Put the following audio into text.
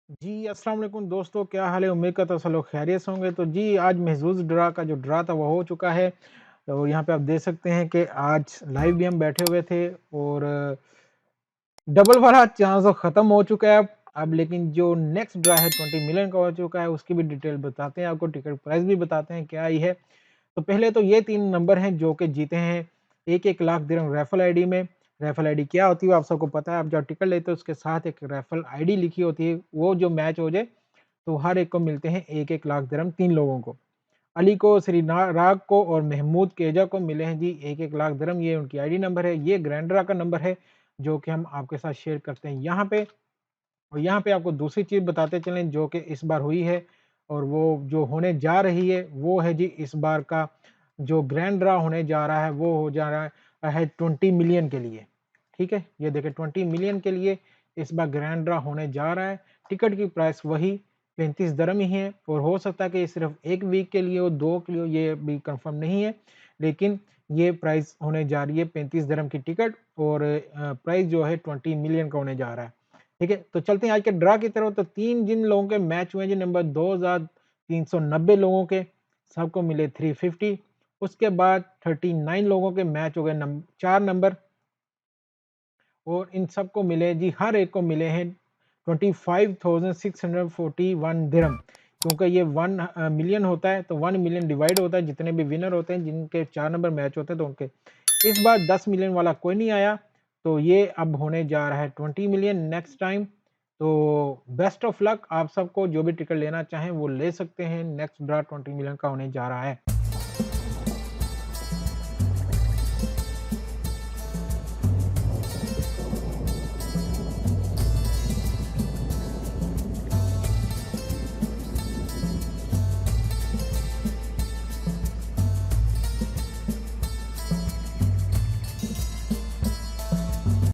जी, अस्सलाम वालेकुम दोस्तों, क्या हाल है? उम्मीद करता हूँ सब लोग खैरियत से होंगे। तो जी, आज महज़ूज़ ड्रा का जो ड्रा था वो हो चुका है। और यहाँ पे आप देख सकते हैं कि आज लाइव भी हम बैठे हुए थे और डबल वाला चांस तो ख़त्म हो चुका है अब लेकिन जो नेक्स्ट ड्रा है 20 मिलियन का हो चुका है, उसकी भी डिटेल बताते हैं आपको, टिकट प्राइस भी बताते हैं क्या आई है। तो पहले तो ये 3 नंबर हैं जो कि जीते हैं 1-1 लाख दिरहम रैफल आईडी में। रैफल आईडी क्या होती है वो आप सबको पता है, आप जब टिकट लेते हो उसके साथ एक रैफल आईडी लिखी होती है, वो जो मैच हो जाए तो हर एक को मिलते हैं 1-1 लाख दिरहम 3 लोगों को। अली को, राग को और महमूद केजा को मिले हैं जी 1-1 लाख दिरहम, ये उनकी आईडी नंबर है। ये ग्रैंड ड्रा का नंबर है जो कि हम आपके साथ शेयर करते हैं यहाँ पे। और यहाँ पे आपको दूसरी चीज़ बताते चलें जो कि इस बार हुई है और वो जो होने जा रही है वो है जी इस बार का जो ग्रैंड ड्रा होने जा रहा है वो हो जा रहा है 20 मिलियन के लिए। ठीक है? ये देखिए 20 मिलियन के लिए इस बार ग्रैंड ड्रा होने जा रहा है। टिकट की प्राइस वही 35 दिरहम ही है और हो सकता है कि ये सिर्फ़ 1 वीक के लिए हो, 2 के लिए हो, ये अभी कन्फर्म नहीं है। लेकिन ये प्राइस होने जा रही है 35 दिरहम की टिकट और प्राइस जो है 20 मिलियन का होने जा रहा है। ठीक है? तो चलते हैं आज के ड्रा की तरफ। तो 3 जिन लोगों के मैच हुए हैं जी, नंबर 2390 लोगों के, सबको मिले 350। उसके बाद 39 लोगों के मैच हो गए 4 नंबर और इन सबको मिले जी, हर एक को मिले हैं 25,641 दिरहम। क्योंकि ये 1 मिलियन होता है तो 1 मिलियन डिवाइड होता है जितने भी विनर होते हैं जिनके 4 नंबर मैच होते हैं तो उनके। इस बार 10 मिलियन वाला कोई नहीं आया, तो ये अब होने जा रहा है 20 मिलियन नेक्स्ट टाइम। तो बेस्ट ऑफ लक आप सबको, जो भी टिकट लेना चाहें वो ले सकते हैं। नेक्स्ट ड्रा 20 मिलियन का होने जा रहा है।